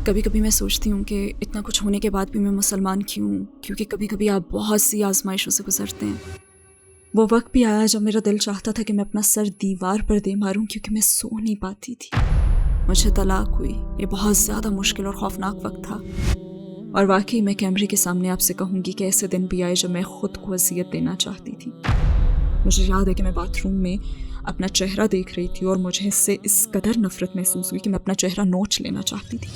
کبھی کبھی میں سوچتی ہوں کہ اتنا کچھ ہونے کے بعد بھی میں مسلمان کیوں ہوں، کیونکہ کبھی کبھی آپ بہت سی آزمائشوں سے گزرتے ہیں۔ وہ وقت بھی آیا جب میرا دل چاہتا تھا کہ میں اپنا سر دیوار پر دے ماروں کیونکہ میں سو نہیں پاتی تھی۔ مجھے طلاق ہوئی، یہ بہت زیادہ مشکل اور خوفناک وقت تھا، اور واقعی میں کیمرے کے سامنے آپ سے کہوں گی کہ ایسے دن بھی آئے جب میں خود کو اذیت دینا چاہتی تھی۔ مجھے یاد ہے کہ میں باتھ روم میں اپنا چہرہ دیکھ رہی تھی اور مجھے اس سے اس قدر نفرت محسوس ہوئی کہ میں اپنا چہرہ نوچ لینا چاہتی تھی۔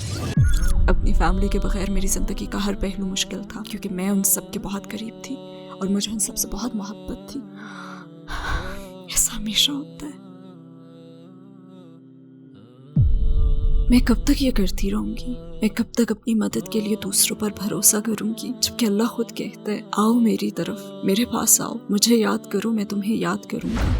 اپنی فیملی کے بغیر میری زندگی کا ہر پہلو مشکل تھا، کیونکہ میں ان سب کے بہت قریب تھی اور مجھے ان سب سے بہت محبت تھی۔ ایسا ہمیشہ ہوتا ہے۔ میں کب تک یہ کرتی رہوں گی؟ میں کب تک اپنی مدد کے لیے دوسروں پر بھروسہ کروں گی، جبکہ اللہ خود کہتا ہے آؤ میری طرف، میرے پاس آؤ، مجھے یاد کرو، میں تمہیں یاد کروں گا۔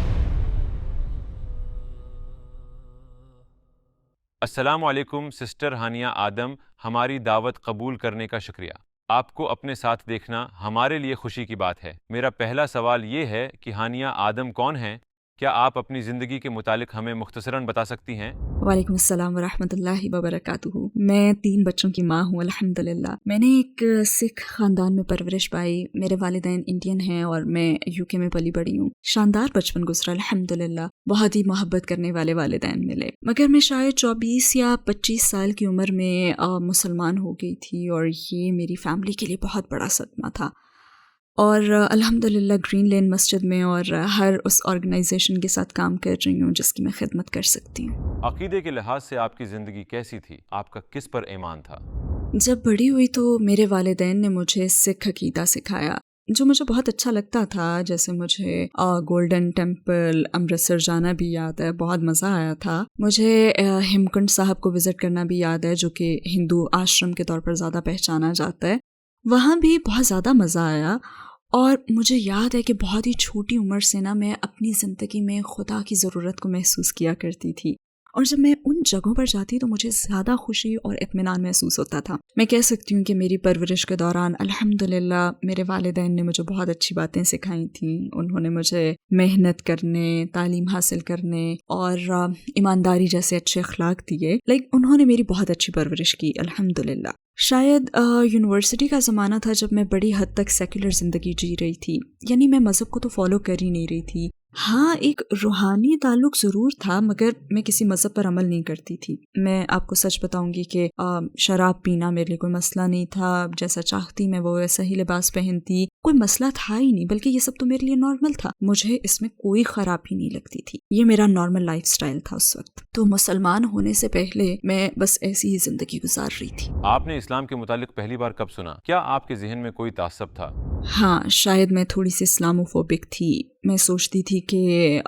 السلام علیکم سسٹر ہانیہ آدم، ہماری دعوت قبول کرنے کا شکریہ۔ آپ کو اپنے ساتھ دیکھنا ہمارے لیے خوشی کی بات ہے۔ میرا پہلا سوال یہ ہے کہ ہانیہ آدم کون ہیں؟ کیا آپ اپنی زندگی کے متعلق ہمیں مختصراً بتا سکتی ہیں؟ وعلیکم السلام ورحمۃ اللہ وبرکاتہ۔ میں 3 بچوں کی ماں ہوں الحمدللہ۔ میں نے ایک سکھ خاندان میں پرورش پائی، میرے والدین انڈین ہیں اور میں UK میں پلی بڑھی ہوں۔ شاندار بچپن گزرا الحمدللہ، بہت ہی محبت کرنے والے والدین ملے، مگر میں شاید 24 یا 25 سال کی عمر میں مسلمان ہو گئی تھی، اور یہ میری فیملی کے لیے بہت بڑا صدمہ تھا۔ اور الحمدللہ گرین لین مسجد میں اور ہر اس آرگنائزیشن کے ساتھ کام کر رہی ہوں جس کی میں خدمت کر سکتی ہوں۔ عقیدے کے لحاظ سے آپ کی زندگی کیسی تھی؟ آپ کا کس پر ایمان تھا؟ جب بڑی ہوئی تو میرے والدین نے مجھے سکھ عقیدہ سکھایا، جو مجھے بہت اچھا لگتا تھا۔ جیسے مجھے گولڈن ٹیمپل امرتسر جانا بھی یاد ہے، بہت مزہ آیا تھا۔ مجھے ہیمکنڈ صاحب کو وزٹ کرنا بھی یاد ہے، جو کہ ہندو آشرم کے طور پر زیادہ پہچانا جاتا ہے، وہاں بھی بہت زیادہ مزہ آیا۔ اور مجھے یاد ہے کہ بہت ہی چھوٹی عمر سے میں اپنی زندگی میں خدا کی ضرورت کو محسوس کیا کرتی تھی، اور جب میں ان جگہوں پر جاتی تو مجھے زیادہ خوشی اور اطمینان محسوس ہوتا تھا۔ میں کہہ سکتی ہوں کہ میری پرورش کے دوران الحمدللہ میرے والدین نے مجھے بہت اچھی باتیں سکھائی تھیں۔ انہوں نے مجھے محنت کرنے، تعلیم حاصل کرنے اور ایمانداری جیسے اچھے اخلاق دیے۔ انہوں نے میری بہت اچھی پرورش کی الحمدللہ۔ شاید یونیورسٹی کا زمانہ تھا جب میں بڑی حد تک سیکولر زندگی جی رہی تھی، یعنی میں مذہب کو تو فالو کر ہی نہیں رہی تھی۔ ہاں، ایک روحانی تعلق ضرور تھا، مگر میں کسی مذہب پر عمل نہیں کرتی تھی۔ میں آپ کو سچ بتاؤں گی کہ شراب پینا میرے لیے کوئی مسئلہ نہیں تھا، جیسا چاہتی میں وہ ویسا ہی لباس پہنتی، کوئی مسئلہ تھا ہی نہیں، بلکہ یہ سب تو میرے لیے نارمل تھا۔ مجھے اس میں کوئی خرابی نہیں لگتی تھی، یہ میرا نارمل لائف سٹائل تھا اس وقت۔ تو مسلمان ہونے سے پہلے میں بس ایسی ہی زندگی گزار رہی تھی۔ آپ نے اسلام کے متعلق پہلی بار کب سنا؟ کیا آپ کے ذہن میں کوئی تعصب تھا؟ ہاں، شاید میں تھوڑی سی اسلاموفوبک تھی۔ میں سوچتی تھی کہ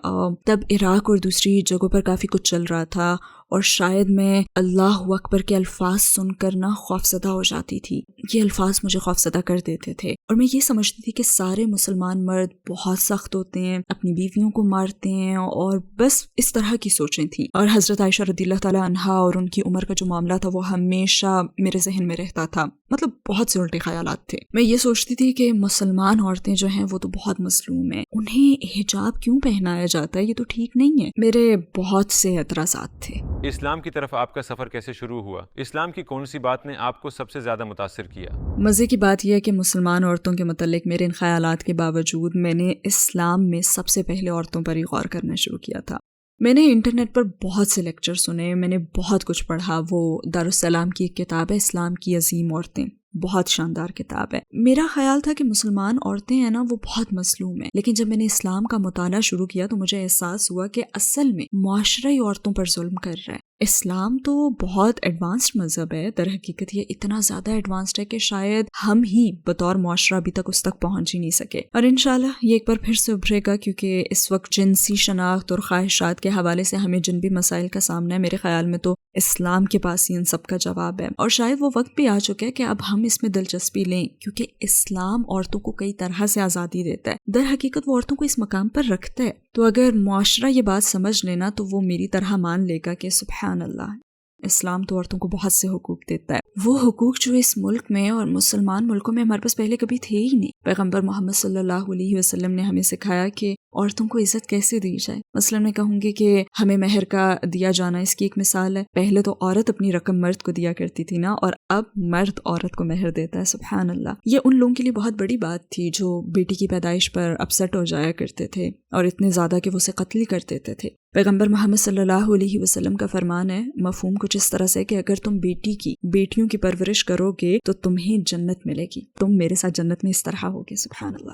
تب عراق اور دوسری جگہوں پر کافی کچھ چل رہا تھا، اور شاید میں اللہ اکبر کے الفاظ سن کر خوفزدہ ہو جاتی تھی۔ یہ الفاظ مجھے خوفزدہ کر دیتے تھے، اور میں یہ سمجھتی تھی کہ سارے مسلمان مرد بہت سخت ہوتے ہیں، اپنی بیویوں کو مارتے ہیں، اور بس اس طرح کی سوچیں تھیں۔ اور حضرت عائشہ رضی اللہ تعالی عنہا اور ان کی عمر کا جو معاملہ تھا وہ ہمیشہ میرے ذہن میں رہتا تھا، مطلب بہت سے الٹے خیالات تھے۔ میں یہ سوچتی تھی کہ مسلمان عورتیں جو ہیں وہ تو بہت مظلوم ہیں، انہیں حجاب کیوں پہنایا جاتا ہے، یہ تو ٹھیک نہیں ہے۔ میرے بہت سے اعتراضات تھے۔ اسلام کی طرف آپ کا سفر کیسے شروع ہوا؟ اسلام کی کون سی بات نے آپ کو سب سے زیادہ متاثر کیا؟ مزے کی بات یہ ہے کہ مسلمان عورتوں کے متعلق میرے ان خیالات کے باوجود میں نے اسلام میں سب سے پہلے عورتوں پر ہی غور کرنا شروع کیا تھا۔ میں نے انٹرنیٹ پر بہت سے لیکچر سنے، میں نے بہت کچھ پڑھا۔ وہ دارالسلام کی ایک کتاب ہے اسلام کی عظیم عورتیں، بہت شاندار کتاب ہے۔ میرا خیال تھا کہ مسلمان عورتیں ہیں وہ بہت مظلوم ہیں، لیکن جب میں نے اسلام کا مطالعہ شروع کیا تو مجھے احساس ہوا کہ اصل میں معاشرہ ہی عورتوں پر ظلم کر رہا ہے۔ اسلام تو بہت ایڈوانسڈ مذہب ہے، در حقیقت یہ اتنا زیادہ ایڈوانسڈ ہے کہ شاید ہم ہی بطور معاشرہ ابھی تک اس تک پہنچ ہی نہیں سکے، اور انشاءاللہ یہ ایک بار پھر سے ابھرے گا، کیونکہ اس وقت جنسی شناخت اور خواہشات کے حوالے سے ہمیں جن بھی مسائل کا سامنا ہے، میرے خیال میں تو اسلام کے پاس ہی ان سب کا جواب ہے۔ اور شاید وہ وقت بھی آ چکا ہے کہ اب ہم اس میں دلچسپی لیں، کیونکہ اسلام عورتوں کو کئی طرح سے آزادی دیتا ہے، در حقیقت وہ عورتوں کو اس مقام پر رکھتا ہے۔ تو اگر معاشرہ یہ بات سمجھ لینا تو وہ میری طرح مان لے گا کہ سبحان اللہ۔ اسلام تو عورتوں کو بہت سے حقوق دیتا ہے، وہ حقوق جو اس ملک میں اور مسلمان ملکوں میں ہمارے پاس پہلے کبھی تھے ہی نہیں۔ پیغمبر محمد صلی اللہ علیہ وسلم نے ہمیں سکھایا کہ عورتوں کو عزت کیسے دی جائے۔ مثلا میں کہوں گی کہ ہمیں مہر کا دیا جانا اس کی ایک مثال ہے۔ پہلے تو عورت اپنی رقم مرد کو دیا کرتی تھی نا، اور اب مرد عورت کو مہر دیتا ہے۔ سبحان اللہ، یہ ان لوگوں کے لیے بہت بڑی بات تھی جو بیٹی کی پیدائش پر اپسٹ ہو جایا کرتے تھے اور اتنے زیادہ کہ وہ اسے قتل کر دیتے تھے۔ پیغمبر محمد صلی اللہ علیہ وسلم کا فرمان ہے، مفہوم کچھ اس طرح سے کہ اگر تم بیٹیوں کی پرورش کرو گے تو تمہیں جنت ملے گی، تم میرے ساتھ جنت میں اس طرح ہوگے۔ سبحان اللہ۔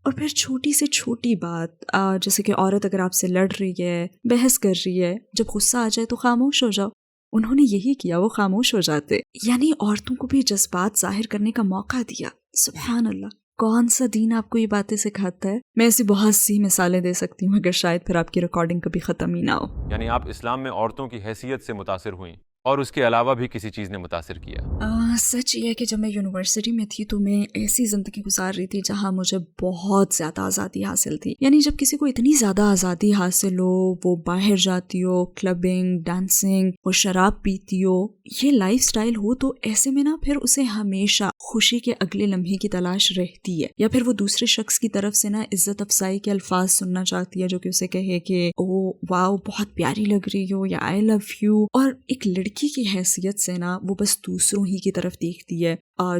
اور پھر چھوٹی سے چھوٹی بات، جیسے کہ عورت اگر آپ سے لڑ رہی ہے، بحث کر رہی ہے، جب غصہ آ جائے تو خاموش ہو جاؤ۔ انہوں نے یہی کیا، وہ خاموش ہو جاتے، یعنی عورتوں کو بھی جذبات ظاہر کرنے کا موقع دیا۔ سبحان اللہ، کون سا دین آپ کو یہ باتیں سکھاتا ہے؟ میں ایسی بہت سی مثالیں دے سکتی ہوں، مگر شاید پھر آپ کی ریکارڈنگ کبھی ختم ہی نہ ہو۔ یعنی آپ اسلام میں عورتوں کی حیثیت سے متاثر ہوئیں اور اس کے علاوہ بھی کسی چیز نے متاثر کیا؟ سچ یہ ہے کہ جب میں یونیورسٹی میں تھی تو میں ایسی زندگی گزار رہی تھی جہاں مجھے بہت زیادہ آزادی حاصل تھی۔ یعنی جب کسی کو اتنی زیادہ آزادی حاصل ہو، وہ باہر جاتی ہو، کلبنگ، ڈانسنگ، وہ شراب پیتی ہو، یہ لائف سٹائل ہو، تو ایسے میں نا پھر اسے ہمیشہ خوشی کے اگلے لمحے کی تلاش رہتی ہے، یا پھر وہ دوسرے شخص کی طرف سے نا عزت افزائی کے الفاظ سننا چاہتی ہے جو کہ اسے کہے کہ او واو بہت پیاری لگ رہی ہو، یا آئی لو یو۔ اور ایک لڑکی کی حیثیت سے نا وہ بس دوسروں ہی کی طرف دیکھتی ہے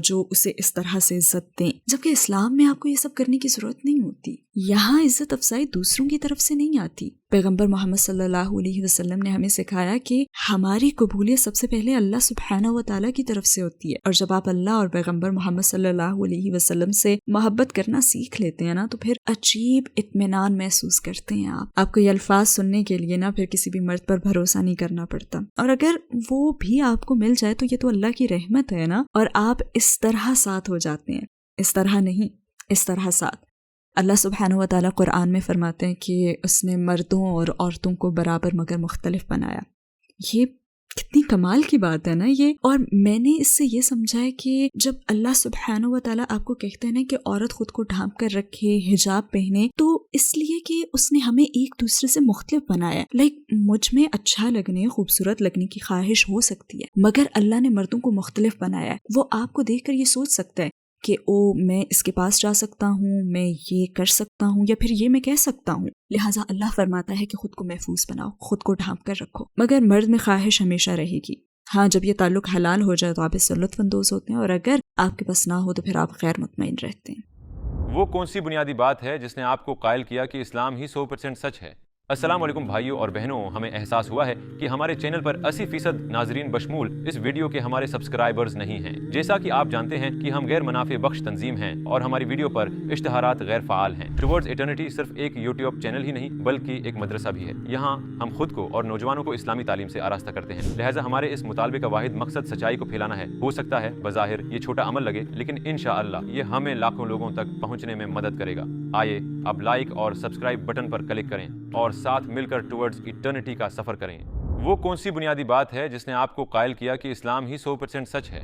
جو اسے اس طرح سے عزت دیں، جبکہ اسلام میں آپ کو یہ سب کرنے کی ضرورت نہیں ہوتی۔ یہاں عزت افزائی دوسروں کی طرف سے نہیں آتی۔ پیغمبر محمد صلی اللہ علیہ وسلم نے ہمیں سکھایا کہ ہماری قبولیت سب سے پہلے اللہ سبحانہ و تعالیٰ کی طرف سے ہوتی ہے، اور جب آپ اللہ اور پیغمبر محمد صلی اللہ علیہ وسلم سے محبت کرنا سیکھ لیتے ہیں نا تو پھر عجیب اطمینان محسوس کرتے ہیں۔ آپ کو یہ الفاظ سننے کے لیے نا پھر کسی بھی مرد پر بھروسہ نہیں کرنا پڑتا، اور اگر وہ بھی آپ کو مل جائے تو یہ تو اللہ کی رحمت ہے نا، اور آپ اس طرح ساتھ ہو جاتے ہیں، اس طرح نہیں، اس طرح ساتھ۔ اللہ سبحانہ و تعالیٰ قرآن میں فرماتے ہیں کہ اس نے مردوں اور عورتوں کو برابر مگر مختلف بنایا۔ یہ کتنی کمال کی بات ہے نا یہ۔ اور میں نے اس سے یہ سمجھا ہے کہ جب اللہ سبحانہ و تعالیٰ آپ کو کہتے ہیں نا کہ عورت خود کو ڈھانپ کر رکھے، حجاب پہنے، تو اس لیے کہ اس نے ہمیں ایک دوسرے سے مختلف بنایا ہے۔ مجھ میں اچھا لگنے، خوبصورت لگنے کی خواہش ہو سکتی ہے، مگر اللہ نے مردوں کو مختلف بنایا ہے۔ وہ آپ کو دیکھ کر یہ سوچ سکتا ہے کہ میں اس کے پاس جا سکتا ہوں، میں یہ کر سکتا ہوں، یا پھر یہ میں کہہ سکتا ہوں۔ لہٰذا اللہ فرماتا ہے کہ خود کو محفوظ بناؤ، خود کو ڈھانپ کر رکھو، مگر مرد میں خواہش ہمیشہ رہے گی۔ ہاں، جب یہ تعلق حلال ہو جائے تو آپ اس سے لطف اندوز ہوتے ہیں، اور اگر آپ کے پاس نہ ہو تو پھر آپ غیر مطمئن رہتے ہیں۔ وہ کون سی بنیادی بات ہے جس نے آپ کو قائل کیا کہ اسلام ہی 100% سچ ہے؟ السلام علیکم بھائیوں اور بہنوں، ہمیں احساس ہوا ہے کہ ہمارے چینل پر 80% ناظرین بشمول اس ویڈیو کے ہمارے سبسکرائبرز نہیں ہیں۔ جیسا کہ آپ جانتے ہیں کہ ہم غیر منافع بخش تنظیم ہیں اور ہماری ویڈیو پر اشتہارات غیر فعال ہیں۔ ٹوورڈز ایٹرنیٹی صرف ایک یوٹیوب چینل ہی نہیں بلکہ ایک مدرسہ بھی ہے۔ یہاں ہم خود کو اور نوجوانوں کو اسلامی تعلیم سے آراستہ کرتے ہیں، لہٰذا ہمارے اس مطالبے کا واحد مقصد سچائی کو پھیلانا ہے۔ ہو سکتا ہے بظاہر یہ چھوٹا عمل لگے، لیکن انشاءاللہ یہ ہمیں لاکھوں لوگوں تک پہنچنے میں مدد کرے گا۔ آئیے اب لائک اور سبسکرائب بٹن پر کلک کریں اور ساتھ مل کر ٹوورڈز ایٹرنیٹی کا سفر کریں۔ وہ کون سی بنیادی بات ہے جس نے آپ کو قائل کیا کہ اسلام ہی 100% سچ ہے؟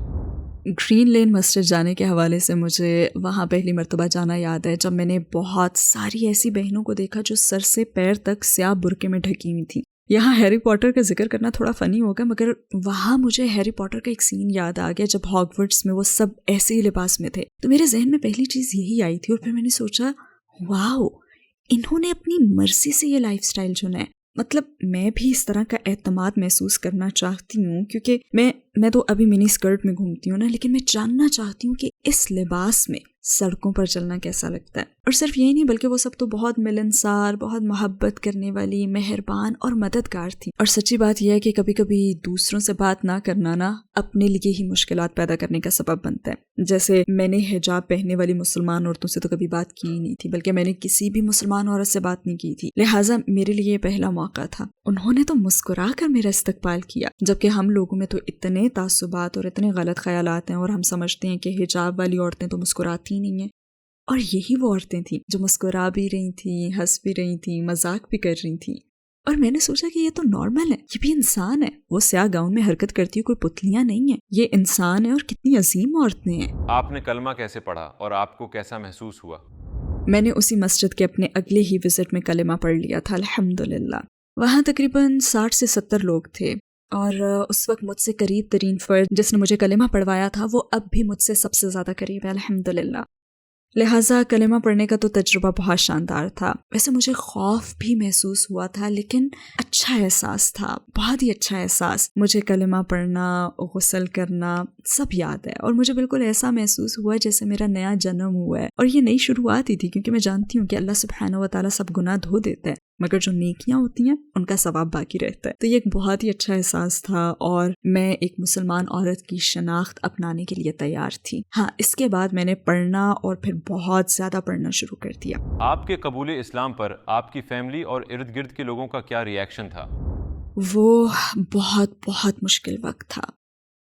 گرین لین مسجد جانے کے حوالے سے مجھے وہاں پہلی مرتبہ جانا یاد ہے، جب میں نے بہت ساری ایسی بہنوں کو دیکھا جو سر سے پیر تک سیاہ برقعے میں ڈھکی ہوئی تھیں۔ یہاں ہیری پوٹر کا ذکر کرنا تھوڑا فنی ہوگا، مگر وہاں مجھے ہیری پوٹر کا ایک سین یاد آ گیا جب ہاگورٹس میں وہ سب ایسے ہی لباس میں تھے، تو میرے ذہن میں پہلی چیز یہی آئی تھی، اور پھر میں نے سوچا واو، انہوں نے اپنی مرضی سے یہ لائف سٹائل چنا ہے۔ مطلب میں بھی اس طرح کا اعتماد محسوس کرنا چاہتی ہوں، کیونکہ میں تو ابھی منی اسکرٹ میں گھومتی ہوں نا، لیکن میں جاننا چاہتی ہوں کہ اس لباس میں سڑکوں پر چلنا کیسا لگتا ہے۔ اور صرف یہی نہیں بلکہ وہ سب تو بہت ملنسار، بہت محبت کرنے والی، مہربان اور مددگار تھی۔ اور سچی بات یہ ہے کہ کبھی کبھی دوسروں سے بات نہ کرنا نا اپنے لیے ہی مشکلات پیدا کرنے کا سبب بنتا ہے۔ جیسے میں نے حجاب پہننے والی مسلمان عورتوں سے تو کبھی بات کی ہی نہیں تھی، بلکہ میں نے کسی بھی مسلمان عورت سے بات نہیں کی تھی، لہٰذا میرے لیے یہ پہلا موقع تھا۔ انہوں نے تو مسکرا کر میرا استقبال کیا، جبکہ ہم لوگوں میں تو اتنے تعصبات اور اتنے غلط خیالات ہیں، اور ہم سمجھتے ہیں کہ حجاب والی عورتیں تو مسکراتی نہیں ہیں، اور یہی وہ عورتیں تھیں جو مسکرا بھی رہی تھیں، ہنس بھی رہی تھیں، مذاق بھی کر رہی تھیں۔ اور میں نے سوچا کہ یہ تو نارمل ہے، یہ بھی انسان ہے، وہ سیاہ گاؤن میں حرکت کرتی ہوئی کوئی پتلیاں نہیں ہیں، یہ انسان ہے، اور کتنی عظیم عورتیں ہیں۔ آپ نے کلمہ کیسے پڑھا اور آپ کو کیسا محسوس ہوا؟ میں نے اسی مسجد کے اپنے اگلے ہی وزٹ میں کلمہ پڑھ لیا تھا، الحمدللہ۔ وہاں تقریباً 60 سے 70 لوگ تھے، اور اس وقت مجھ سے قریب ترین فرد جس نے مجھے کلمہ پڑھوایا تھا وہ اب بھی مجھ سے سب سے زیادہ قریب ہے الحمدللہ. لہٰذا کلمہ پڑھنے کا تو تجربہ بہت شاندار تھا. ویسے مجھے خوف بھی محسوس ہوا تھا لیکن اچھا احساس تھا، بہت ہی اچھا احساس. مجھے کلمہ پڑھنا، غسل کرنا سب یاد ہے اور مجھے بالکل ایسا محسوس ہوا جیسے میرا نیا جنم ہوا ہے. اور یہ نئی شروعات ہی تھی کیونکہ میں جانتی ہوں کہ اللہ سبحانہ و تعالیٰ سب گناہ دھو دیتا ہے مگر جو نیکیاں ہوتی ہیں ان کا ثواب باقی رہتا ہے. تو یہ ایک بہت ہی اچھا احساس تھا اور میں ایک مسلمان عورت کی شناخت اپنانے کے لیے تیار تھی. ہاں، اس کے بعد میں نے پڑھنا اور پھر بہت زیادہ پڑھنا شروع کر دیا. آپ کے قبول اسلام پر آپ کی فیملی اور ارد گرد کے لوگوں کا کیا ری ایکشن تھا؟ وہ بہت مشکل وقت تھا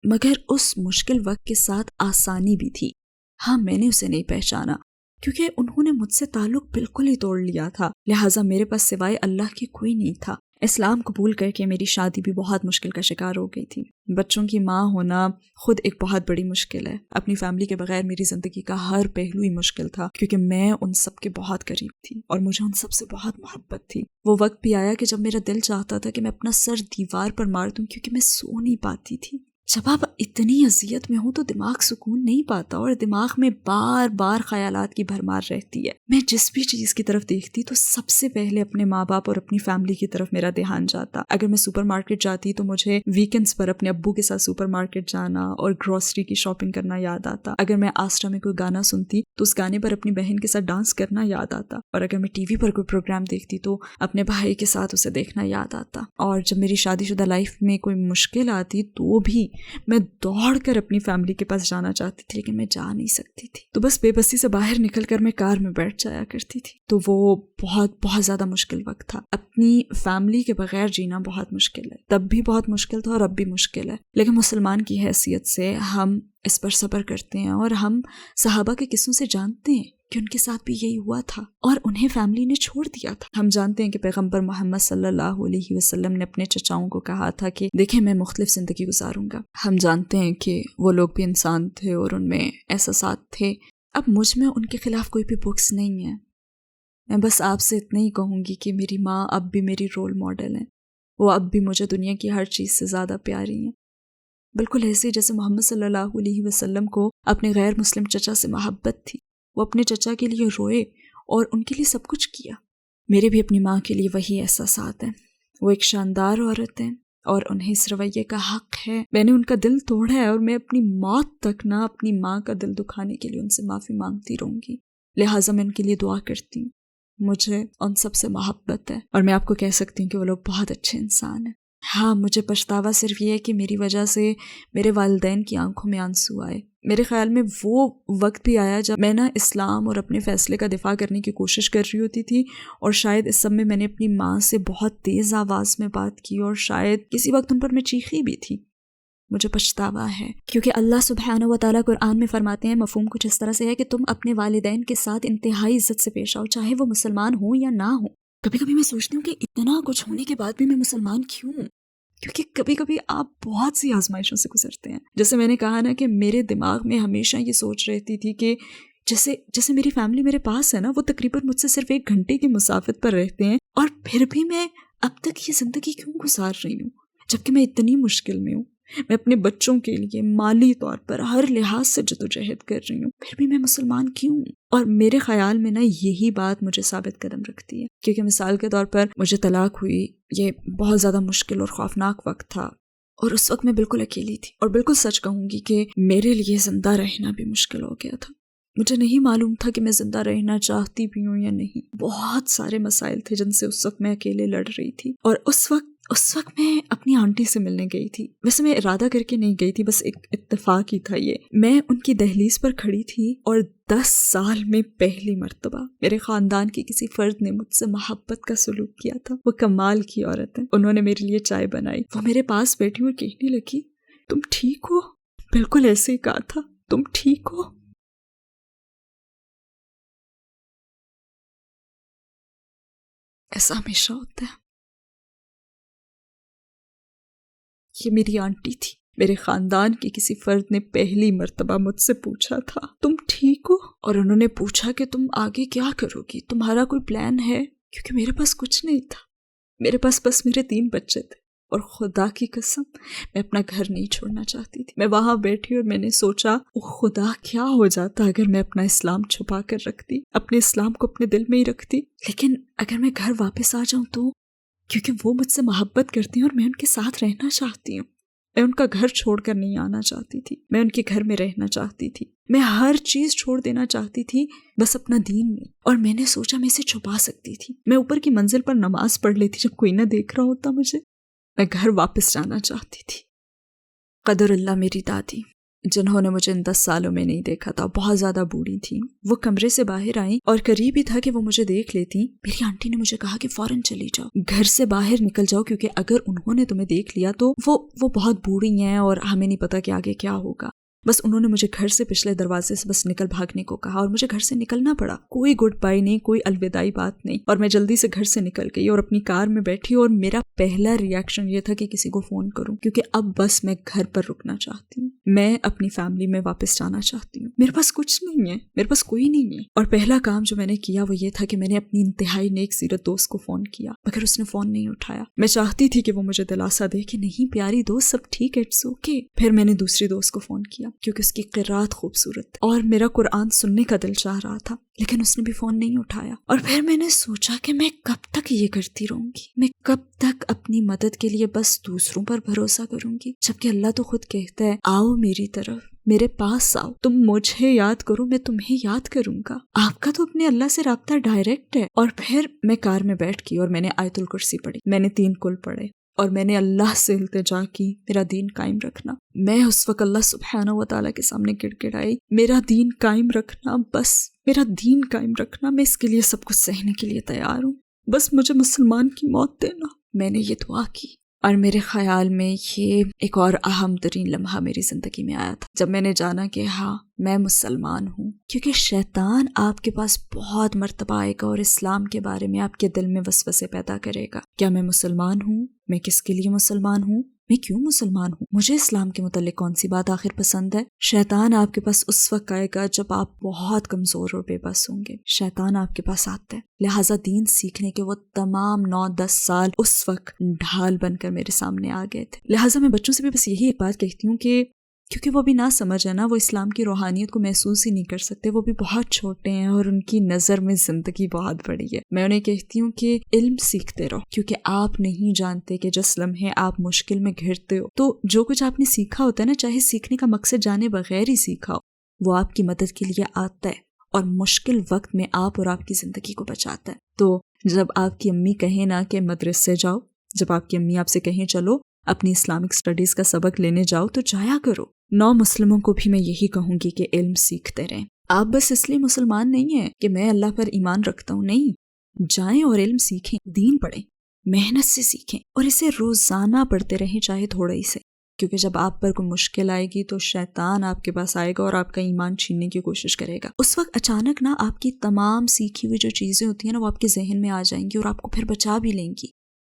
مگر اس مشکل وقت کے ساتھ آسانی بھی تھی. ہاں، میں نے اسے نہیں پہچانا کیونکہ انہوں نے مجھ سے تعلق بالکل ہی توڑ لیا تھا. لہٰذا میرے پاس سوائے اللہ کے کوئی نہیں تھا. اسلام قبول کر کے میری شادی بھی بہت مشکل کا شکار ہو گئی تھی. بچوں کی ماں ہونا خود ایک بہت بڑی مشکل ہے. اپنی فیملی کے بغیر میری زندگی کا ہر پہلو ہی مشکل تھا کیونکہ میں ان سب کے بہت قریب تھی اور مجھے ان سب سے بہت محبت تھی. وہ وقت بھی آیا کہ جب میرا دل چاہتا تھا کہ میں اپنا سر دیوار پر مار دوں کیونکہ میں سو نہیں پاتی تھی. جب آپ اتنی اذیت میں ہوں تو دماغ سکون نہیں پاتا اور دماغ میں بار بار خیالات کی بھرمار رہتی ہے. میں جس بھی چیز کی طرف دیکھتی تو سب سے پہلے اپنے ماں باپ اور اپنی فیملی کی طرف میرا دھیان جاتا. اگر میں سپر مارکیٹ جاتی تو مجھے ویکینڈز پر اپنے ابو کے ساتھ سپر مارکیٹ جانا اور گروسری کی شاپنگ کرنا یاد آتا. اگر میں آسٹا میں کوئی گانا سنتی تو اس گانے پر اپنی بہن کے ساتھ ڈانس کرنا یاد آتا. اور اگر میں ٹی وی پر کوئی پروگرام دیکھتی تو اپنے بھائی کے ساتھ اسے دیکھنا یاد آتا. اور جب میری شادی شدہ لائف میں کوئی مشکل آتی تو بھی میں دوڑ کر اپنی فیملی کے پاس جانا چاہتی تھی لیکن میں جا نہیں سکتی تھی. تو بس بے بسی سے باہر نکل کر میں کار میں بیٹھ جایا کرتی تھی. تو وہ بہت زیادہ مشکل وقت تھا. اپنی فیملی کے بغیر جینا بہت مشکل ہے. تب بھی بہت مشکل تھا اور اب بھی مشکل ہے. لیکن مسلمان کی حیثیت سے ہم اس پر صبر کرتے ہیں اور ہم صحابہ کے قصوں سے جانتے ہیں کہ ان کے ساتھ بھی یہی ہوا تھا اور انہیں فیملی نے چھوڑ دیا تھا. ہم جانتے ہیں کہ پیغمبر محمد صلی اللہ علیہ وسلم نے اپنے چچاؤں کو کہا تھا کہ دیکھیں میں مختلف زندگی گزاروں گا. ہم جانتے ہیں کہ وہ لوگ بھی انسان تھے اور ان میں احساسات تھے. اب مجھ میں ان کے خلاف کوئی بھی بکس نہیں ہے. میں بس آپ سے اتنا ہی کہوں گی کہ میری ماں اب بھی میری رول ماڈل ہیں. وہ اب بھی مجھے دنیا کی ہر چیز سے زیادہ پیاری ہیں. بالکل ایسے جیسے محمد صلی اللہ علیہ وسلم کو اپنے غیر مسلم چچا سے محبت تھی. وہ اپنے چچا کے لیے روئے اور ان کے لیے سب کچھ کیا. میرے بھی اپنی ماں کے لیے وہی احساسات ہیں. وہ ایک شاندار عورت ہیں اور انہیں اس رویے کا حق ہے. میں نے ان کا دل توڑا ہے اور میں اپنی موت تک نہ اپنی ماں کا دل دکھانے کے لیے ان سے معافی مانگتی رہوں گی. لہٰذا میں ان کے لیے دعا کرتی ہوں. مجھے ان سب سے محبت ہے اور میں آپ کو کہہ سکتی ہوں کہ وہ لوگ بہت اچھے انسان ہیں. ہاں، مجھے پچھتاوا صرف یہ ہے کہ میری وجہ سے میرے والدین کی آنکھوں میں آنسو آئے. میرے خیال میں وہ وقت بھی آیا جب میں اسلام اور اپنے فیصلے کا دفاع کرنے کی کوشش کر رہی ہوتی تھی اور شاید اس سب میں نے اپنی ماں سے بہت تیز آواز میں بات کی اور شاید کسی وقت ان پر میں چیخی بھی تھی. مجھے پچھتاوا ہے کیونکہ اللہ سبحانہ و تعالیٰ قرآن میں فرماتے ہیں مفہوم کچھ اس طرح سے ہے کہ تم اپنے والدین کے ساتھ انتہائی عزت سے پیش آؤ چاہے وہ مسلمان ہوں یا نہ ہوں. کبھی کبھی میں سوچتی ہوں کہ اتنا کچھ ہونے کے بعد بھی میں مسلمان کیوں ہوں؟ کیونکہ کبھی کبھی آپ بہت سی آزمائشوں سے گزرتے ہیں. جیسے میں نے کہا نا کہ میرے دماغ میں ہمیشہ یہ سوچ رہتی تھی کہ جیسے میری فیملی میرے پاس ہے نا، وہ تقریباً مجھ سے صرف 1 گھنٹے کی مسافت پر رہتے ہیں اور پھر بھی میں اب تک یہ زندگی کیوں گزار رہی ہوں جبکہ میں اتنی مشکل میں ہوں. میں اپنے بچوں کے لیے مالی طور پر ہر لحاظ سے جدوجہد کر رہی ہوں، پھر بھی میں مسلمان کیوں ہوں؟ اور میرے خیال میں نا یہی بات مجھے ثابت قدم رکھتی ہے. کیونکہ مثال کے طور پر مجھے طلاق ہوئی. یہ بہت زیادہ مشکل اور خوفناک وقت تھا اور اس وقت میں بالکل اکیلی تھی اور بالکل سچ کہوں گی کہ میرے لیے زندہ رہنا بھی مشکل ہو گیا تھا. مجھے نہیں معلوم تھا کہ میں زندہ رہنا چاہتی بھی ہوں یا نہیں. بہت سارے مسائل تھے جن سے اس وقت میں اکیلے لڑ رہی تھی اور اس وقت میں اپنی آنٹی سے ملنے گئی تھی. ویسے میں ارادہ کر کے نہیں گئی تھی، بس ایک اتفاق ہی تھا یہ. میں ان کی دہلیز پر کھڑی تھی اور 10 سال میں پہلی مرتبہ میرے خاندان کے کسی فرد نے مجھ سے محبت کا سلوک کیا تھا. وہ کمال کی عورت ہے. انہوں نے میرے لیے چائے بنائی. وہ میرے پاس بیٹھی اور کہنے لگی تم ٹھیک ہو؟ بالکل ایسے ہی کہا تھا، تم ٹھیک ہو؟ ایسا ہمیشہ ہوتا ہے. یہ میری آنٹی تھی. میرے خاندان کے کسی فرد نے پہلی مرتبہ مجھ سے پوچھا تھا تم ٹھیک ہو؟ اور انہوں نے پوچھا کہ تم آگے کیا کرو گی، تمہارا کوئی پلان ہے؟ کیونکہ میرے پاس کچھ نہیں تھا. میرے پاس بس میرے 3 بچے تھے اور خدا کی قسم میں اپنا گھر نہیں چھوڑنا چاہتی تھی. میں وہاں بیٹھی اور میں نے سوچا خدا کیا ہو جاتا اگر میں اپنا اسلام چھپا کر رکھتی، اپنے اسلام کو اپنے دل میں ہی رکھتی. لیکن اگر میں گھر واپس آ جاؤں تو، کیونکہ وہ مجھ سے محبت کرتی ہیں اور میں ان کے ساتھ رہنا چاہتی ہوں. میں ان کا گھر چھوڑ کر نہیں آنا چاہتی تھی، میں ان کے گھر میں رہنا چاہتی تھی. میں ہر چیز چھوڑ دینا چاہتی تھی بس اپنا دین نہیں. اور میں نے سوچا میں اسے چھپا سکتی تھی. میں اوپر کی منزل پر نماز پڑھ لیتی جب کوئی نہ دیکھ رہا ہوتا مجھے. میں گھر واپس جانا چاہتی تھی. قدر اللہ میری دادی جنہوں نے مجھے ان 10 سالوں میں نہیں دیکھا تھا، بہت زیادہ بوڑھی تھیں. وہ کمرے سے باہر آئیں اور قریب ہی تھا کہ وہ مجھے دیکھ لیتی. میری آنٹی نے مجھے کہا کہ فوراً چلی جاؤ، گھر سے باہر نکل جاؤ، کیونکہ اگر انہوں نے تمہیں دیکھ لیا تو وہ بہت بوڑھی ہیں اور ہمیں نہیں پتا کہ آگے کیا ہوگا. بس انہوں نے مجھے گھر سے پچھلے دروازے سے بس نکل بھاگنے کو کہا اور مجھے گھر سے نکلنا پڑا. کوئی گڈ بائی نہیں، کوئی الوداعی بات نہیں. اور میں جلدی سے گھر سے نکل گئی اور اپنی کار میں بیٹھی اور میرا پہلا ریاکشن یہ تھا کہ کسی کو فون کروں، کیونکہ اب بس میں گھر پر رکنا چاہتی ہوں. میں اپنی فیملی میں واپس جانا چاہتی ہوں. میرے پاس کچھ نہیں ہے، میرے پاس کوئی نہیں ہے. اور پہلا کام جو میں نے کیا وہ یہ تھا کہ میں نے اپنی انتہائی نیک سیرت دوست کو فون کیا، مگر اس نے فون نہیں اٹھایا. میں چاہتی تھی کہ وہ مجھے دلاسا دے کہ نہیں پیاری دوست، سب ٹھیک ہے، اٹس اوکے. پھر میں نے دوسری دوست کو فون کیا کیونکہ اس کی قرات خوبصورت اور میرا قرآن سننے کا دل چاہ رہا تھا، لیکن اس نے بھی فون نہیں اٹھایا. اور پھر میں نے سوچا کہ میں کب تک یہ کرتی رہوں گی، میں کب تک اپنی مدد کے لیے بس دوسروں پر بھروسہ کروں گی، جبکہ اللہ تو خود کہتا ہے آؤ میری طرف، میرے پاس آؤ، تم مجھے یاد کرو، میں تمہیں یاد کروں گا. آپ کا تو اپنے اللہ سے رابطہ ڈائریکٹ ہے. اور پھر میں کار میں بیٹھ گئی اور میں نے آیت الکرسی پڑھی، میں نے 3 کل پڑھے اور میں نے اللہ سے التجا کی میرا دین قائم رکھنا. میں اس وقت اللہ سبحانہ و تعالیٰ کے سامنے گڑ گڑائی، میرا دین قائم رکھنا، بس میرا دین قائم رکھنا. میں اس کے لیے سب کچھ سہنے کے لیے تیار ہوں، بس مجھے مسلمان کی موت دینا. میں نے یہ دعا کی. اور میرے خیال میں یہ ایک اور اہم ترین لمحہ میری زندگی میں آیا تھا جب میں نے جانا کہ ہاں میں مسلمان ہوں. کیونکہ شیطان آپ کے پاس بہت مرتبہ آئے گا اور اسلام کے بارے میں آپ کے دل میں وسوسے پیدا کرے گا. کیا میں مسلمان ہوں؟ میں کس کے لیے مسلمان ہوں؟ میں کیوں مسلمان ہوں؟ مجھے اسلام کے متعلق کون سی بات آخر پسند ہے؟ شیطان آپ کے پاس اس وقت آئے گا جب آپ بہت کمزور اور بے بس ہوں گے. شیطان آپ کے پاس آتا ہے. لہٰذا دین سیکھنے کے وہ تمام 9-10 سال اس وقت ڈھال بن کر میرے سامنے آ گئے تھے. لہٰذا میں بچوں سے بھی بس یہی ایک بات کہتی ہوں کہ کیونکہ وہ بھی نہ سمجھ ہے نا، وہ اسلام کی روحانیت کو محسوس ہی نہیں کر سکتے، وہ بھی بہت چھوٹے ہیں اور ان کی نظر میں زندگی بہت بڑی ہے. میں انہیں کہتی ہوں کہ علم سیکھتے رہو، کیونکہ آپ نہیں جانتے کہ جس لمحے آپ مشکل میں گھرتے ہو تو جو کچھ آپ نے سیکھا ہوتا ہے نا، چاہے سیکھنے کا مقصد جانے بغیر ہی سیکھا ہو، وہ آپ کی مدد کے لیے آتا ہے اور مشکل وقت میں آپ اور آپ کی زندگی کو بچاتا ہے. تو جب آپ کی امی کہیں نا کہ مدرسے جاؤ، جب آپ کی امی آپ سے کہیں چلو اپنی اسلامک سٹڈیز کا سبق لینے جاؤ، تو جایا کرو. نو مسلموں کو بھی میں یہی کہوں گی کہ علم سیکھتے رہیں. آپ بس اس لیے مسلمان نہیں ہیں کہ میں اللہ پر ایمان رکھتا ہوں، نہیں، جائیں اور علم سیکھیں، دین پڑھیں، محنت سے سیکھیں اور اسے روزانہ پڑھتے رہیں، چاہے تھوڑا ہی سے. کیونکہ جب آپ پر کوئی مشکل آئے گی تو شیطان آپ کے پاس آئے گا اور آپ کا ایمان چھیننے کی کوشش کرے گا. اس وقت اچانک نا آپ کی تمام سیکھی ہوئی جو چیزیں ہوتی ہیں نا، وہ آپ کے ذہن میں آ جائیں گی اور آپ کو پھر بچا بھی لیں گی،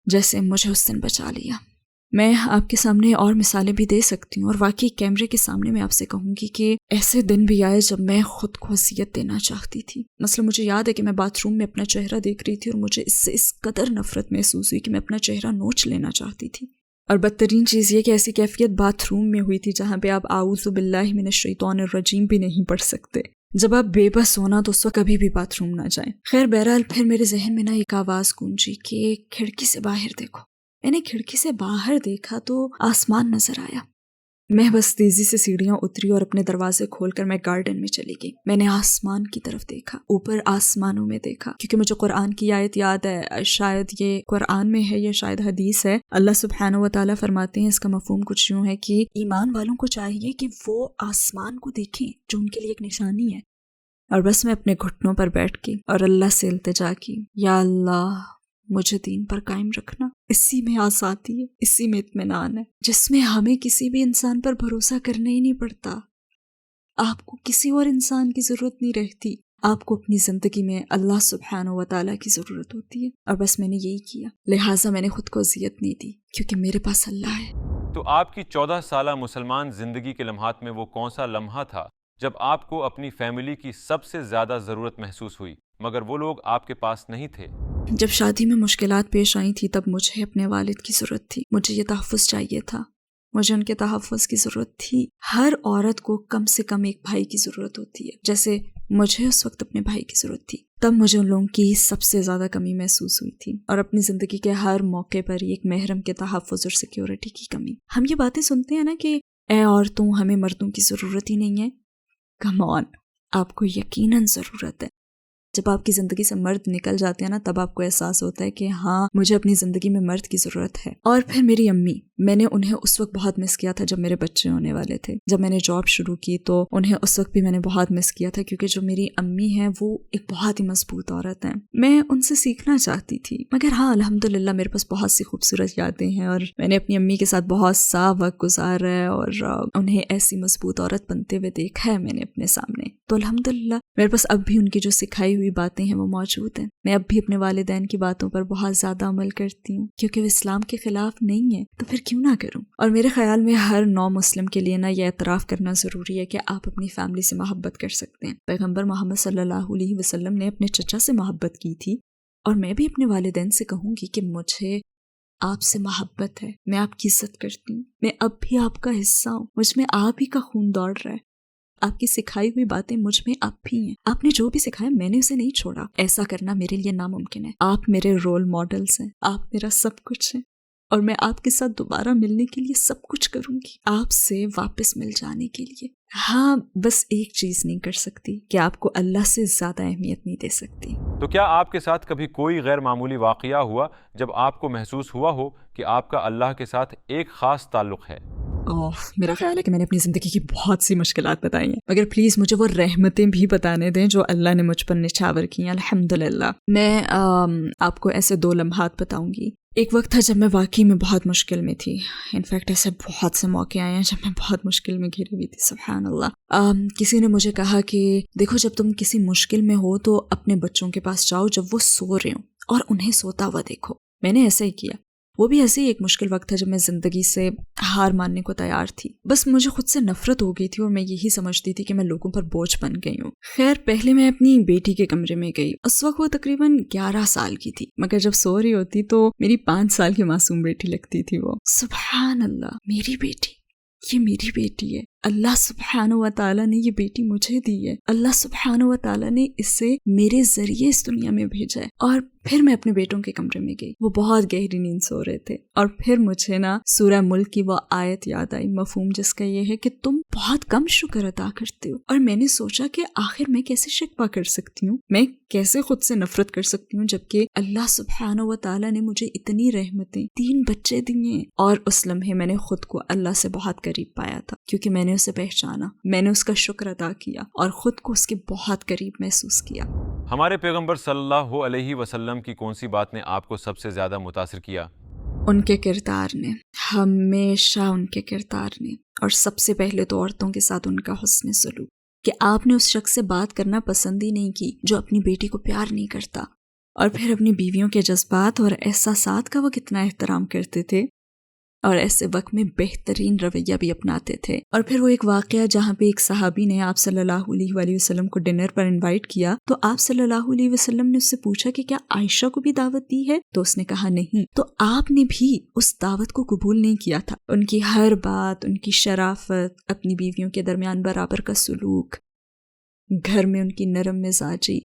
جیسے مجھے اس دن بچا لیا. میں آپ کے سامنے اور مثالیں بھی دے سکتی ہوں، اور واقعی کیمرے کے سامنے میں آپ سے کہوں گی کہ ایسے دن بھی آئے جب میں خود کو اذیت دینا چاہتی تھی. مثلا مجھے یاد ہے کہ میں باتھ روم میں اپنا چہرہ دیکھ رہی تھی اور مجھے اس سے اس قدر نفرت محسوس ہوئی کہ میں اپنا چہرہ نوچ لینا چاہتی تھی. اور بدترین چیز یہ کہ ایسی کیفیت باتھ روم میں ہوئی تھی جہاں پہ آپ اعوذ باللہ من الشیطان الرجیم بھی نہیں پڑھ سکتے. جب آپ بے بس ہونا تو اس وقت کبھی بھی باتھ روم نہ جائیں. خیر بہرحال پھر میرے ذہن میں نا ایک آواز گونجی کہ کھڑکی سے باہر دیکھو. میں نے کھڑکی سے باہر دیکھا تو آسمان نظر آیا. میں بس تیزی سے سیڑھیاں اتری اور اپنے دروازے کھول کر میں گارڈن میں چلی گئی. میں نے آسمان کی طرف دیکھا، اوپر آسمانوں میں دیکھا، کیونکہ مجھے قرآن کی آیت یاد ہے، شاید یہ قرآن میں ہے یا شاید حدیث ہے. اللہ سبحانہ و تعالیٰ فرماتے ہیں، اس کا مفہوم کچھ یوں ہے کہ ایمان والوں کو چاہیے کہ وہ آسمان کو دیکھیں جو ان کے لیے ایک نشانی ہے. اور بس میں اپنے گھٹنوں پر بیٹھ گئی اور اللہ سے التجا کی، یا اللہ مجھے دین پر قائم رکھنا. اسی میں آزادی ہے، اسی میں اطمینان ہے، جس میں ہمیں کسی بھی انسان پر بھروسہ کرنا ہی نہیں پڑتا. آپ کو کسی اور انسان کی ضرورت نہیں رہتی، آپ کو اپنی زندگی میں اللہ سبحانہ و تعالیٰ کی ضرورت ہوتی ہے. اور بس میں نے یہی کیا، لہٰذا میں نے خود کو اذیت نہیں دی کیونکہ میرے پاس اللہ ہے. تو آپ کی 14 سالہ مسلمان زندگی کے لمحات میں وہ کون سا لمحہ تھا جب آپ کو اپنی فیملی کی سب سے زیادہ ضرورت محسوس ہوئی مگر وہ لوگ آپ کے پاس نہیں تھے؟ جب شادی میں مشکلات پیش آئی تھی تب مجھے اپنے والد کی ضرورت تھی، مجھے یہ تحفظ چاہیے تھا، مجھے ان کے تحفظ کی ضرورت تھی۔ ہر عورت کو کم سے کم ایک بھائی کی ضرورت ہوتی ہے، جیسے مجھے اس وقت اپنے بھائی کی ضرورت تھی۔ تب مجھے ان لوگوں کی سب سے زیادہ کمی محسوس ہوئی تھی، اور اپنی زندگی کے ہر موقع پر ایک محرم کے تحفظ اور سیکیورٹی کی کمی۔ ہم یہ باتیں سنتے ہیں نا کہ اے عورتوں ہمیں مردوں کی ضرورت ہی نہیں ہے، کم آن، آپ کو یقیناً ضرورت ہے۔ جب آپ کی زندگی سے مرد نکل جاتے ہیں نا تب آپ کو احساس ہوتا ہے کہ ہاں مجھے اپنی زندگی میں مرد کی ضرورت ہے۔ اور پھر میری امی، میں نے انہیں اس وقت بہت مس کیا تھا جب میرے بچے ہونے والے تھے۔ جب میں نے جاب شروع کی تو انہیں اس وقت بھی میں نے بہت مس کیا تھا، کیونکہ جو میری امی ہیں وہ ایک بہت ہی مضبوط عورت ہیں۔ میں ان سے سیکھنا چاہتی تھی، مگر ہاں الحمدللہ میرے پاس بہت سی خوبصورت یادیں ہیں، اور میں نے اپنی امی کے ساتھ بہت سا وقت گزارا ہے، اور انہیں ایسی مضبوط عورت بنتے ہوئے دیکھا ہے میں نے اپنے سامنے۔ تو الحمدللہ میرے پاس اب بھی ان کی جو سکھائی ہوئی باتیں ہیں وہ موجود ہیں۔ میں اب بھی اپنے والدین کی باتوں پر بہت زیادہ عمل کرتی ہوں، کیونکہ وہ اسلام کے خلاف نہیں ہے تو پھر کیوں نہ کروں۔ اور میرے خیال میں ہر نو مسلم کے لیے نا یہ اعتراف کرنا ضروری ہے کہ آپ اپنی فیملی سے محبت کر سکتے ہیں۔ پیغمبر محمد صلی اللہ علیہ وسلم نے اپنے چچا سے محبت کی تھی، اور میں بھی اپنے والدین سے کہوں گی کہ مجھے آپ سے محبت ہے، میں آپ کی عزت کرتی ہوں، میں اب بھی آپ کا حصہ ہوں، مجھ میں آپ ہی کا خون دوڑ رہا ہے۔ آپ کی سکھائی ہوئی باتیں مجھ میں اب بھی ہیں، آپ نے جو بھی سکھایا میں نے اسے نہیں چھوڑا۔ ایسا کرنا میرے لیے ناممکن ہے۔ آپ میرے رول ماڈلز ہیں، آپ میرا سب کچھ ہیں، اور میں آپ کے ساتھ دوبارہ ملنے کے لیے سب کچھ کروں گی، آپ سے واپس مل جانے کے لیے۔ ہاں بس ایک چیز نہیں کر سکتی کہ آپ کو اللہ سے زیادہ اہمیت نہیں دے سکتی۔ تو کیا آپ کے ساتھ کبھی کوئی غیر معمولی واقعہ ہوا جب آپ کو محسوس ہوا ہو کہ آپ کا اللہ کے ساتھ ایک خاص تعلق ہے؟ میرا خیال ہے کہ میں نے اپنی زندگی کی بہت سی مشکلات بتائی ہیں، مگر پلیز مجھے وہ رحمتیں بھی بتانے دیں جو اللہ نے مجھ پر نچھاور کی ہیں۔ الحمدللہ میں آپ کو ایسے 2 لمحات بتاؤں گی۔ ایک وقت تھا جب میں واقعی میں بہت مشکل میں تھی، انفیکٹ ایسے بہت سے موقع آئے ہیں جب میں بہت مشکل میں گھری ہوئی تھی، سبحان اللہ۔ کسی نے مجھے کہا کہ دیکھو جب تم کسی مشکل میں ہو تو اپنے بچوں کے پاس جاؤ جب وہ سو رہے ہوں اور انہیں سوتا ہوا دیکھو۔ میں نے ایسا ہی کیا۔ وہ بھی ایسے ہی ایک مشکل وقت تھا جب میں زندگی سے ہار ماننے کو تیار تھی، بس مجھے خود سے نفرت ہو گئی تھی، اور میں یہی سمجھتی تھی کہ میں لوگوں پر بوجھ بن گئی ہوں۔ خیر پہلے میں اپنی بیٹی کے کمرے میں گئی، اس وقت وہ تقریباً 11 سال کی تھی، مگر جب سو رہی ہوتی تو میری 5 سال کی معصوم بیٹی لگتی تھی وہ۔ سبحان اللہ، میری بیٹی، یہ میری بیٹی ہے، اللہ سبحانہ و تعالیٰ نے یہ بیٹی مجھے دی ہے، اللہ سبحانہ و تعالیٰ نے اسے میرے ذریعے اس دنیا میں بھیجا ہے۔ اور پھر میں اپنے بیٹوں کے کمرے میں گئی، وہ بہت گہری نیند سو رہے تھے، اور پھر مجھے نا سورہ ملک کی وہ آیت یاد آئی، مفہوم جس کا یہ ہے کہ تم بہت کم شکر ادا کرتے ہو۔ اور میں نے سوچا کہ آخر میں کیسے شکوہ کر سکتی ہوں، میں کیسے خود سے نفرت کر سکتی ہوں، جبکہ اللہ سبحانہ و تعالیٰ نے مجھے اتنی رحمتیں، 3 بچے دیے۔ اور اس لمحے میں نے خود کو اللہ سے بہت قریب پایا تھا، کیونکہ میں نے اسے پہچانا، میں نے اس کا شکر ادا کیا، اور خود کو اس کے بہت قریب محسوس کیا۔ ہمارے پیغمبر صلی اللہ علیہ وسلم کی کون سی بات نے آپ کو سب سے زیادہ متاثر کیا؟ ان کے کردار نے، ہمیشہ ان کے کردار نے، اور سب سے پہلے تو عورتوں کے ساتھ ان کا حسن سلوک، کہ آپ نے اس شخص سے بات کرنا پسند ہی نہیں کی جو اپنی بیٹی کو پیار نہیں کرتا، اور پھر اپنی بیویوں کے جذبات اور احساسات کا وہ کتنا احترام کرتے تھے، اور ایسے وقت میں بہترین رویہ بھی اپناتے تھے۔ اور پھر وہ ایک واقعہ جہاں پہ ایک صحابی نے آپ صلی اللہ علیہ وآلہ وسلم کو ڈنر پر انوائٹ کیا، تو آپ صلی اللہ علیہ وسلم نے اس سے پوچھا کہ کیا عائشہ کو بھی دعوت دی ہے؟ تو اس نے کہا نہیں، تو آپ نے بھی اس دعوت کو قبول نہیں کیا تھا۔ ان کی ہر بات، ان کی شرافت، اپنی بیویوں کے درمیان برابر کا سلوک، گھر میں ان کی نرم مزاجی،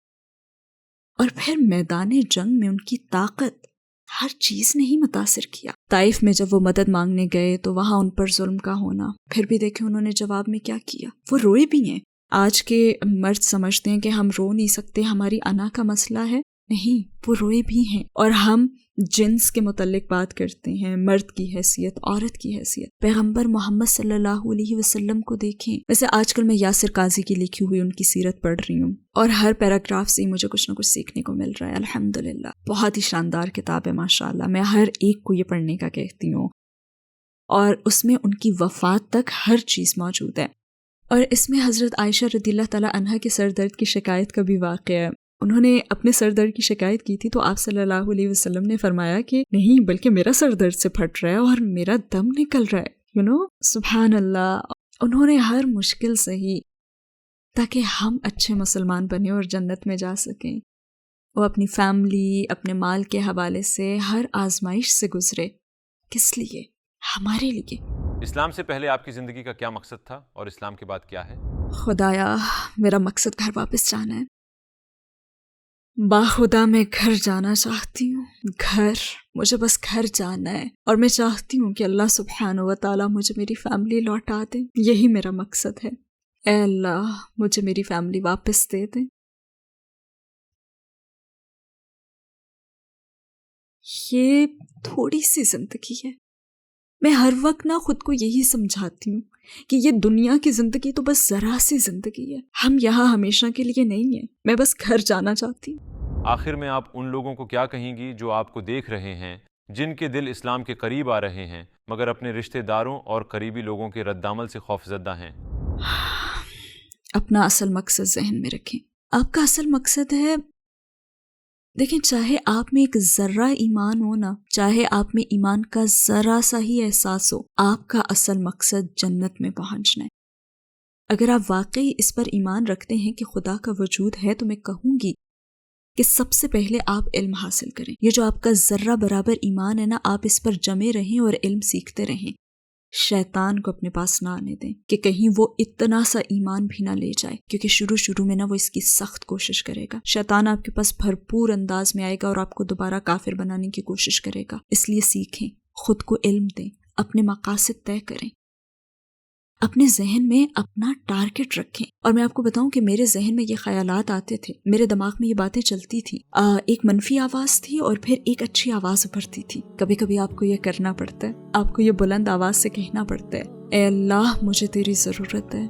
اور پھر میدان جنگ میں ان کی طاقت، ہر چیز نے ہی متاثر کیا۔ طائف میں جب وہ مدد مانگنے گئے تو وہاں ان پر ظلم کا ہونا، پھر بھی دیکھیں انہوں نے جواب میں کیا کیا، وہ روئے بھی ہیں۔ آج کے مرد سمجھتے ہیں کہ ہم رو نہیں سکتے، ہماری انا کا مسئلہ ہے، نہیں، وہ روئے بھی ہیں۔ اور ہم جنس کے متعلق بات کرتے ہیں، مرد کی حیثیت، عورت کی حیثیت، پیغمبر محمد صلی اللہ علیہ وسلم کو دیکھیں۔ ویسے آج کل میں یاسر قاضی کی لکھی ہوئی ان کی سیرت پڑھ رہی ہوں، اور ہر پیراگراف سے مجھے کچھ نہ کچھ سیکھنے کو مل رہا ہے، الحمدللہ۔ بہت ہی شاندار کتاب ہے ماشاءاللہ، میں ہر ایک کو یہ پڑھنے کا کہتی ہوں، اور اس میں ان کی وفات تک ہر چیز موجود ہے۔ اور اس میں حضرت عائشہ رضی اللہ تعالی عنہا کے سر درد کی شکایت کا بھی واقعہ ہے۔ انہوں نے اپنے سر درد کی شکایت کی تھی تو آپ صلی اللہ علیہ وسلم نے فرمایا کہ نہیں، بلکہ میرا سر درد سے پھٹ رہا ہے اور میرا دم نکل رہا ہے، سبحان اللہ۔ انہوں نے ہر مشکل سہی تاکہ ہم اچھے مسلمان بنیں اور جنت میں جا سکیں۔ وہ اپنی فیملی، اپنے مال کے حوالے سے ہر آزمائش سے گزرے. کس لیے؟ ہمارے لیے. اسلام سے پہلے آپ کی زندگی کا کیا مقصد تھا اور اسلام کے بعد کیا ہے؟ خدایا، میرا مقصد گھر واپس جانا ہے. باخدا میں گھر جانا چاہتی ہوں. مجھے بس گھر جانا ہے، اور میں چاہتی ہوں کہ اللہ سبحانہ و تعالیٰ مجھے میری فیملی لوٹا دے. یہی میرا مقصد ہے. اے اللہ، مجھے میری فیملی واپس دے دیں. یہ تھوڑی سی زندگی ہے. میں ہر وقت خود کو یہی سمجھاتی ہوں کہ یہ دنیا کی زندگی تو بس ذرا سی زندگی ہے. ہم یہاں ہمیشہ کے لیے نہیں ہیں. میں بس گھر جانا چاہتی ہوں. آخر میں آپ ان لوگوں کو کیا کہیں گی جو آپ کو دیکھ رہے ہیں، جن کے دل اسلام کے قریب آ رہے ہیں مگر اپنے رشتہ داروں اور قریبی لوگوں کے رد عمل سے خوفزدہ ہیں؟ اپنا اصل مقصد ذہن میں رکھیں. آپ کا اصل مقصد ہے، دیکھیں، چاہے آپ میں ایک ذرہ ایمان ہو نا، چاہے آپ میں ایمان کا ذرا سا ہی احساس ہو، آپ کا اصل مقصد جنت میں پہنچنا ہے. اگر آپ واقعی اس پر ایمان رکھتے ہیں کہ خدا کا وجود ہے، تو میں کہوں گی کہ سب سے پہلے آپ علم حاصل کریں. یہ جو آپ کا ذرہ برابر ایمان ہے نا، آپ اس پر جمے رہیں اور علم سیکھتے رہیں. شیطان کو اپنے پاس نہ آنے دیں کہ کہیں وہ اتنا سا ایمان بھی نہ لے جائے، کیونکہ شروع میں وہ اس کی سخت کوشش کرے گا. شیطان آپ کے پاس بھرپور انداز میں آئے گا اور آپ کو دوبارہ کافر بنانے کی کوشش کرے گا. اس لیے سیکھیں، خود کو علم دیں، اپنے مقاصد طے کریں، اپنے ذہن میں اپنا ٹارگٹ رکھیں. اور میں آپ کو بتاؤں کہ میرے ذہن میں یہ خیالات آتے تھے، میرے دماغ میں یہ باتیں چلتی تھی. ایک منفی آواز تھی اور پھر ایک اچھی آواز ابھرتی تھی. کبھی کبھی آپ کو یہ کرنا پڑتا ہے، آپ کو یہ بلند آواز سے کہنا پڑتا ہے، اے اللہ، مجھے تیری ضرورت ہے،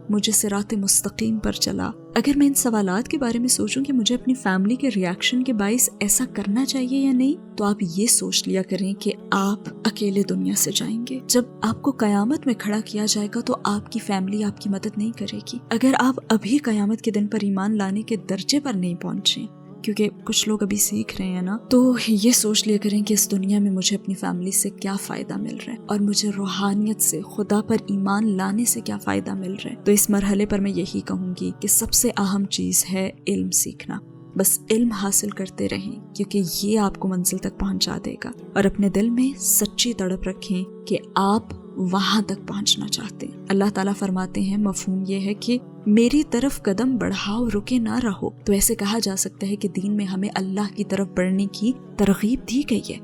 مجھے صراط مستقیم پر چلا. اگر میں ان سوالات کے بارے میں سوچوں کہ مجھے اپنی فیملی کے ریاکشن کے باعث ایسا کرنا چاہیے یا نہیں، تو آپ یہ سوچ لیا کریں کہ آپ اکیلے دنیا سے جائیں گے. جب آپ کو قیامت میں کھڑا کیا جائے گا تو آپ کی فیملی آپ کی مدد نہیں کرے گی. اگر آپ ابھی قیامت کے دن پر ایمان لانے کے درجے پر نہیں پہنچے، کیونکہ کچھ لوگ ابھی سیکھ رہے ہیں نا، تو یہ سوچ لیا کریں کہ اس دنیا میں مجھے اپنی فیملی سے کیا فائدہ مل رہا ہے اور مجھے روحانیت سے، خدا پر ایمان لانے سے کیا فائدہ مل رہا ہے. تو اس مرحلے پر میں یہی کہوں گی کہ سب سے اہم چیز ہے علم سیکھنا. بس علم حاصل کرتے رہیں، کیونکہ یہ آپ کو منزل تک پہنچا دے گا. اور اپنے دل میں سچی تڑپ رکھیں کہ آپ وہاں تک پہنچنا چاہتے ہیں. اللہ تعالیٰ فرماتے ہیں، مفہوم یہ ہے کہ میری طرف قدم بڑھاؤ، رکے نہ رہو. تو ایسے کہا جا سکتا ہے کہ دین میں ہمیں اللہ کی طرف بڑھنے کی ترغیب دی گئی ہے.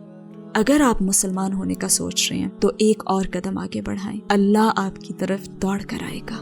اگر آپ مسلمان ہونے کا سوچ رہے ہیں تو ایک اور قدم آگے بڑھائیں، اللہ آپ کی طرف دوڑ کر آئے گا.